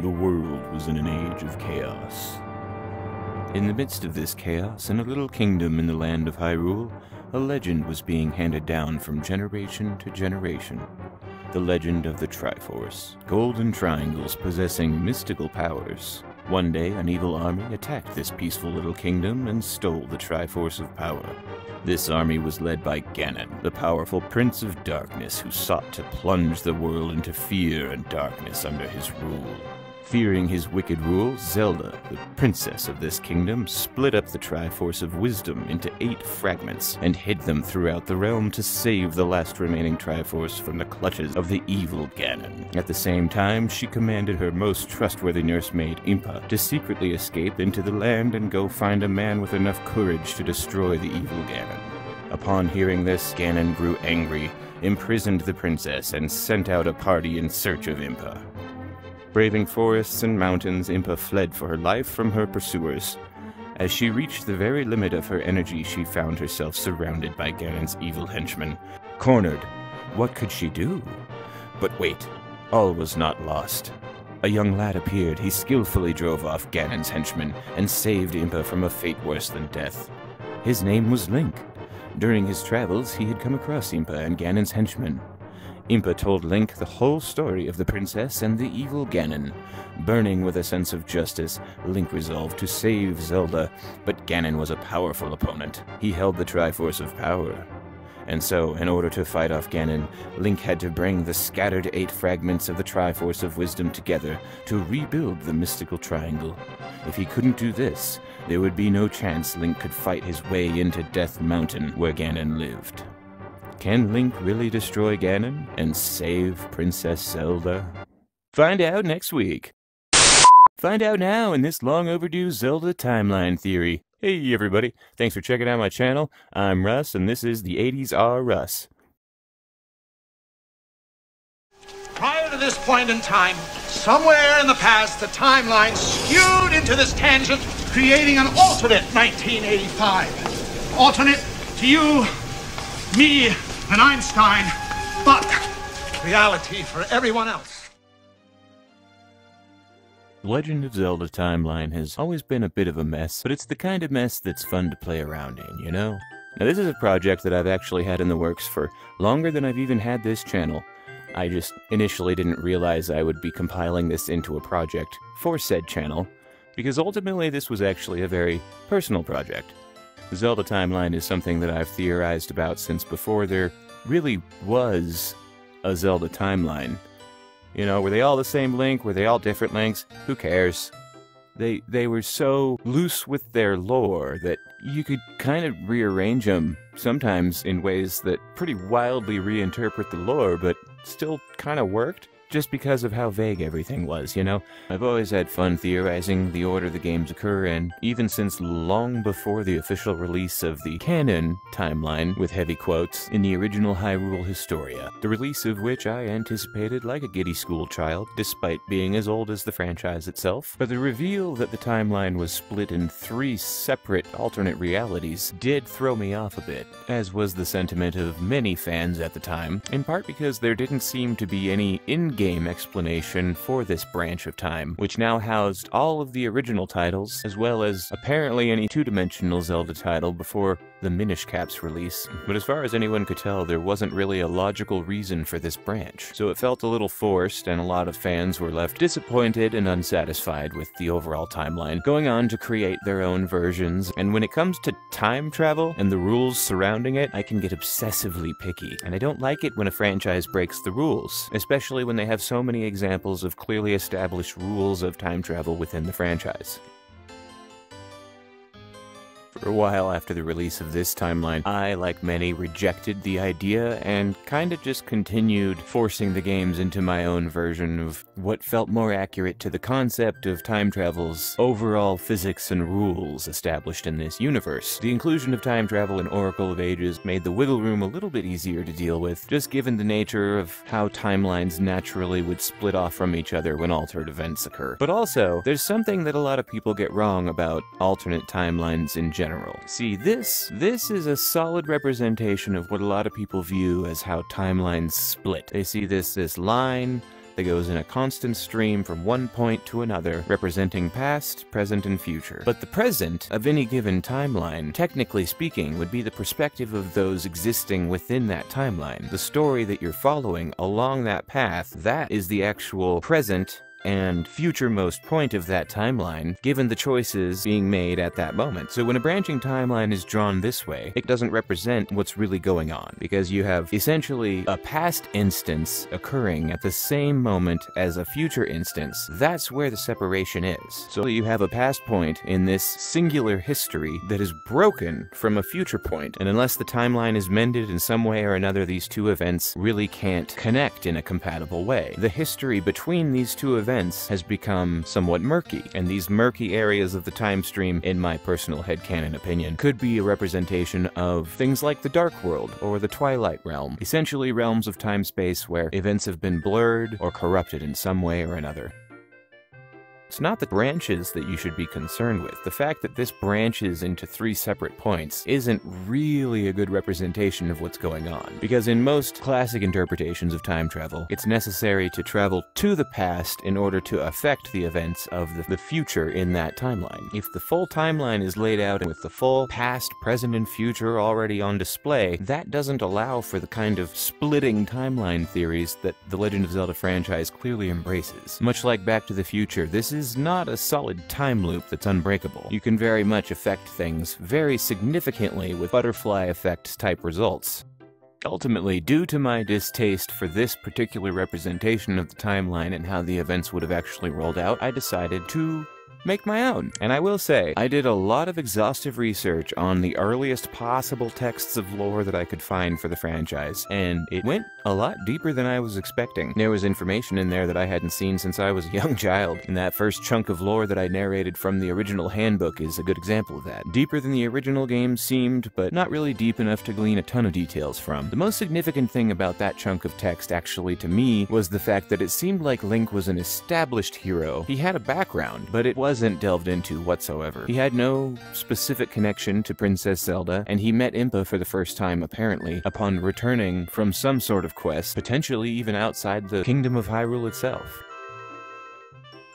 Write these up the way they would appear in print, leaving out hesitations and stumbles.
The world was in an age of chaos. In the midst of this chaos, in a little kingdom in the land of Hyrule, a legend was being handed down from generation to generation. The legend of the Triforce, golden triangles possessing mystical powers. One day, an evil army attacked this peaceful little kingdom and stole the Triforce of power. This army was led by Ganon, the powerful Prince of Darkness who sought to plunge the world into fear and darkness under his rule. Fearing his wicked rule, Zelda, the princess of this kingdom, split up the Triforce of Wisdom into 8 fragments and hid them throughout the realm to save the last remaining Triforce from the clutches of the evil Ganon. At the same time, she commanded her most trustworthy nursemaid, Impa, to secretly escape into the land and go find a man with enough courage to destroy the evil Ganon. Upon hearing this, Ganon grew angry, imprisoned the princess, and sent out a party in search of Impa. Braving forests and mountains, Impa fled for her life from her pursuers. As she reached the very limit of her energy, she found herself surrounded by Ganon's evil henchmen. Cornered, what could she do? But wait, all was not lost. A young lad appeared. He skillfully drove off Ganon's henchmen and saved Impa from a fate worse than death. His name was Link. During his travels, he had come across Impa and Ganon's henchmen. Impa told Link the whole story of the princess and the evil Ganon. Burning with a sense of justice, Link resolved to save Zelda, but Ganon was a powerful opponent. He held the Triforce of Power. And so, in order to fight off Ganon, Link had to bring the scattered 8 fragments of the Triforce of Wisdom together to rebuild the mystical triangle. If he couldn't do this, there would be no chance Link could fight his way into Death Mountain, where Ganon lived. Can Link really destroy Ganon and save Princess Zelda? Find out next week. Find out now in this long overdue Zelda Timeline theory. Hey everybody, thanks for checking out my channel. I'm Russ and this is the 80s R Russ. Prior to this point in time, somewhere in the past, the timeline skewed into this tangent, creating an alternate 1985. Alternate to you, me, and Einstein, but reality for everyone else. The Legend of Zelda Timeline has always been a bit of a mess, but it's the kind of mess that's fun to play around in, you know? Now this is a project that I've actually had in the works for longer than I've even had this channel. I just initially didn't realize I would be compiling this into a project for said channel, because ultimately this was actually a very personal project. The Zelda Timeline is something that I've theorized about since before there really was a Zelda Timeline. You know, were they all the same Link? Were they all different Links? Who cares? They were so loose with their lore that you could kind of rearrange them, sometimes in ways that pretty wildly reinterpret the lore, but still kind of worked. Just because of how vague everything was, you know? I've always had fun theorizing the order the games occur, and even since long before the official release of the canon timeline, with heavy quotes, in the original Hyrule Historia, the release of which I anticipated like a giddy schoolchild, despite being as old as the franchise itself. But the reveal that the timeline was split in 3 separate alternate realities did throw me off a bit, as was the sentiment of many fans at the time, in part because there didn't seem to be any in-game explanation for this branch of time, which now housed all of the original titles, as well as apparently any 2-dimensional Zelda title before the Minish Cap's release. But as far as anyone could tell, there wasn't really a logical reason for this branch, so it felt a little forced, and a lot of fans were left disappointed and unsatisfied with the overall timeline, going on to create their own versions. And when it comes to time travel and the rules surrounding it, I can get obsessively picky, and I don't like it when a franchise breaks the rules, especially when they have so many examples of clearly established rules of time travel within the franchise. For a while after the release of this timeline, I, like many, rejected the idea and kinda just continued forcing the games into my own version of what felt more accurate to the concept of time travel's overall physics and rules established in this universe. The inclusion of time travel in Oracle of Ages made the wiggle room a little bit easier to deal with, just given the nature of how timelines naturally would split off from each other when altered events occur. But also, there's something that a lot of people get wrong about alternate timelines in general. See, this is a solid representation of what a lot of people view as how timelines split. They see this line that goes in a constant stream from one point to another, representing past, present, and future. But the present of any given timeline, technically speaking, would be the perspective of those existing within that timeline. The story that you're following along that path, that is the actual present and future-most point of that timeline, given the choices being made at that moment. So when a branching timeline is drawn this way, it doesn't represent what's really going on, because you have essentially a past instance occurring at the same moment as a future instance. That's where the separation is. So you have a past point in this singular history that is broken from a future point, and unless the timeline is mended in some way or another, these two events really can't connect in a compatible way. The history between these two events has become somewhat murky, and these murky areas of the time stream, in my personal headcanon opinion, could be a representation of things like the Dark World or the Twilight Realm, essentially realms of time-space where events have been blurred or corrupted in some way or another. It's not the branches that you should be concerned with. The fact that this branches into 3 separate points isn't really a good representation of what's going on, because in most classic interpretations of time travel, it's necessary to travel to the past in order to affect the events of the future in that timeline. If the full timeline is laid out with the full past, present, and future already on display, that doesn't allow for the kind of splitting timeline theories that the Legend of Zelda franchise clearly embraces. Much like Back to the Future, this is not a solid time loop that's unbreakable. You can very much affect things very significantly with butterfly effect type results. Ultimately, due to my distaste for this particular representation of the timeline and how the events would have actually rolled out, I decided to make my own. And I will say, I did a lot of exhaustive research on the earliest possible texts of lore that I could find for the franchise, and it went a lot deeper than I was expecting. There was information in there that I hadn't seen since I was a young child, and that first chunk of lore that I narrated from the original handbook is a good example of that. Deeper than the original game seemed, but not really deep enough to glean a ton of details from. The most significant thing about that chunk of text, actually, to me, was the fact that it seemed like Link was an established hero. He had a background, but it wasn't delved into whatsoever. He had no specific connection to Princess Zelda, and he met Impa for the first time, apparently, upon returning from some sort of quest, potentially even outside the Kingdom of Hyrule itself.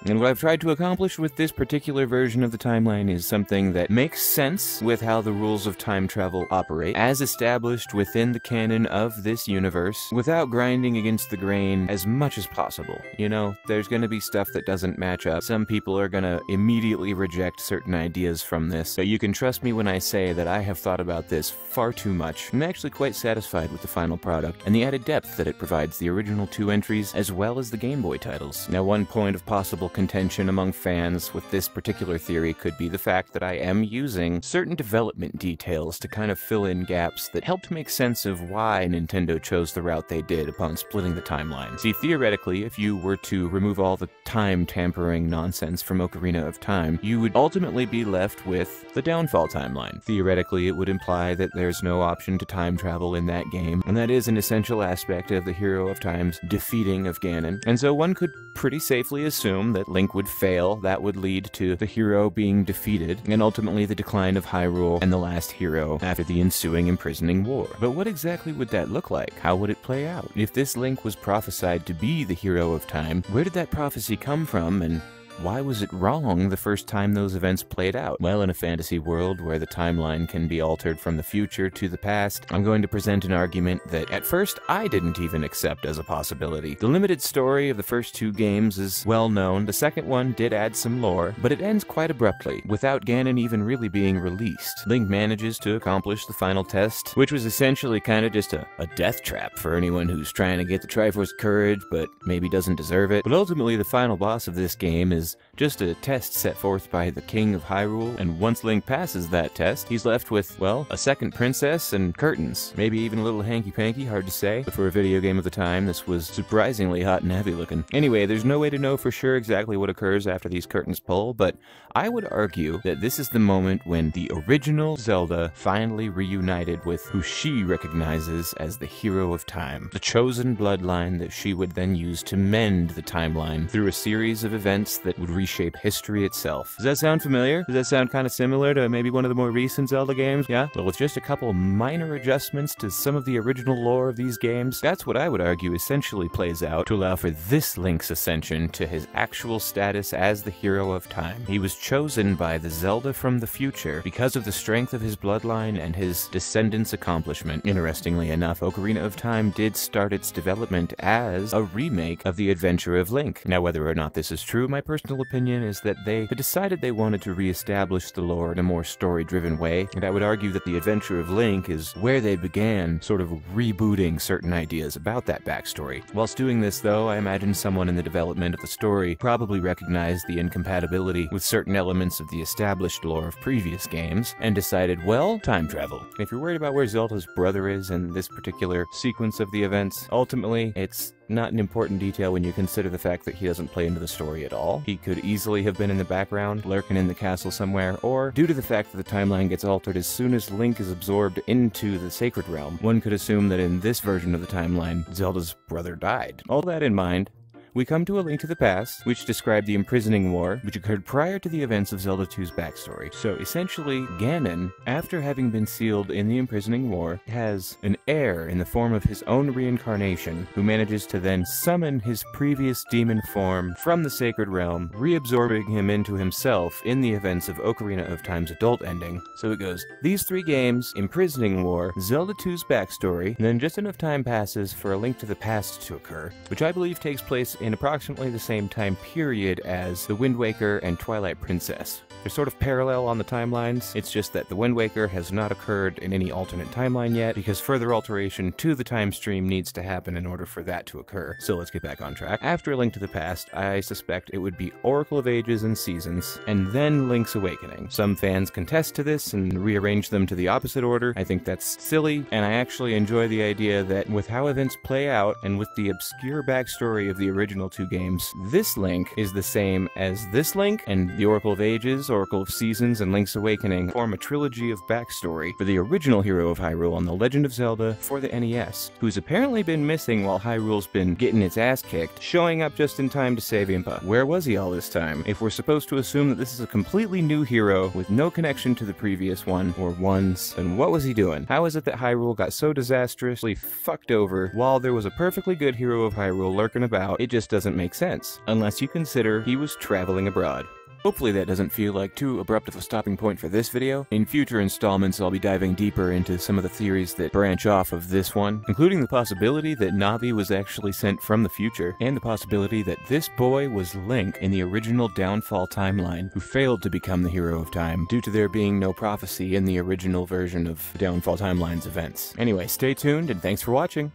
And what I've tried to accomplish with this particular version of the timeline is something that makes sense with how the rules of time travel operate, as established within the canon of this universe, without grinding against the grain as much as possible. You know, there's gonna be stuff that doesn't match up. Some people are gonna immediately reject certain ideas from this, but you can trust me when I say that I have thought about this far too much. I'm actually quite satisfied with the final product, and the added depth that it provides the original 2 entries, as well as the Game Boy titles. Now, one point of possible contention among fans with this particular theory could be the fact that I am using certain development details to kind of fill in gaps that helped make sense of why Nintendo chose the route they did upon splitting the timeline. See, theoretically, if you were to remove all the time tampering nonsense from Ocarina of Time, you would ultimately be left with the Downfall timeline. Theoretically, it would imply that there's no option to time travel in that game, and that is an essential aspect of the Hero of Time's defeating of Ganon. And so one could pretty safely assume that Link would fail, that would lead to the hero being defeated, and ultimately the decline of Hyrule and the last hero after the ensuing imprisoning war. But what exactly would that look like? How would it play out? If this Link was prophesied to be the Hero of Time, where did that prophecy come from, and why was it wrong the first time those events played out? Well, in a fantasy world where the timeline can be altered from the future to the past, I'm going to present an argument that at first I didn't even accept as a possibility. The limited story of the first 2 games is well known. The second one did add some lore, but it ends quite abruptly, without Ganon even really being released. Link manages to accomplish the final test, which was essentially kind of just a death trap for anyone who's trying to get the Triforce Courage, but maybe doesn't deserve it. But ultimately, the final boss of this game is just a test set forth by the King of Hyrule, and once Link passes that test, he's left with, well, a second princess and curtains. Maybe even a little hanky-panky, hard to say, but for a video game of the time, this was surprisingly hot and heavy looking. Anyway, there's no way to know for sure exactly what occurs after these curtains pull, but I would argue that this is the moment when the original Zelda finally reunited with who she recognizes as the Hero of Time, the chosen bloodline that she would then use to mend the timeline through a series of events that would reshape history itself. Does that sound familiar? Does that sound kind of similar to maybe one of the more recent Zelda games? Yeah? Well, with just a couple minor adjustments to some of the original lore of these games, that's what I would argue essentially plays out to allow for this Link's ascension to his actual status as the hero of time. He was chosen by the Zelda from the future because of the strength of his bloodline and his descendants' accomplishment. Interestingly enough, Ocarina of Time did start its development as a remake of The Adventure of Link. Now, whether or not this is true, my personal opinion is that they had decided they wanted to re-establish the lore in a more story-driven way, and I would argue that The Adventure of Link is where they began sort of rebooting certain ideas about that backstory. Whilst doing this, though, I imagine someone in the development of the story probably recognized the incompatibility with certain elements of the established lore of previous games, and decided, well, time travel. If you're worried about where Zelda's brother is in this particular sequence of the events, ultimately, it's not an important detail when you consider the fact that he doesn't play into the story at all. He could easily have been in the background, lurking in the castle somewhere, or due to the fact that the timeline gets altered as soon as Link is absorbed into the Sacred Realm, one could assume that in this version of the timeline, Zelda's brother died. All that in mind, we come to A Link to the Past, which described the imprisoning war, which occurred prior to the events of Zelda 2's backstory. So essentially, Ganon, after having been sealed in the imprisoning war, has an heir in the form of his own reincarnation, who manages to then summon his previous demon form from the Sacred Realm, reabsorbing him into himself in the events of Ocarina of Time's adult ending. So it goes, these three games, imprisoning war, Zelda 2's backstory, and then just enough time passes for A Link to the Past to occur, which I believe takes place in approximately the same time period as The Wind Waker and Twilight Princess. They're sort of parallel on the timelines, it's just that The Wind Waker has not occurred in any alternate timeline yet, because further alteration to the time stream needs to happen in order for that to occur. So let's get back on track. After A Link to the Past, I suspect it would be Oracle of Ages and Seasons, and then Link's Awakening. Some fans contest to this and rearrange them to the opposite order. I think that's silly, and I actually enjoy the idea that with how events play out, and with the obscure backstory of the original two games, this Link is the same as this Link, and the Oracle of Ages, Oracle of Seasons, and Link's Awakening form a trilogy of backstory for the original hero of Hyrule on The Legend of Zelda for the NES, who's apparently been missing while Hyrule's been getting its ass kicked, showing up just in time to save Impa. Where was he all this time? If we're supposed to assume that this is a completely new hero with no connection to the previous one, or ones, then what was he doing? How is it that Hyrule got so disastrously fucked over while there was a perfectly good hero of Hyrule lurking about? It just doesn't make sense, unless you consider he was traveling abroad. Hopefully that doesn't feel like too abrupt of a stopping point for this video. In future installments, I'll be diving deeper into some of the theories that branch off of this one, including the possibility that Navi was actually sent from the future, and the possibility that this boy was Link in the original Downfall timeline, who failed to become the hero of time due to there being no prophecy in the original version of Downfall timeline's events. Anyway, stay tuned and thanks for watching!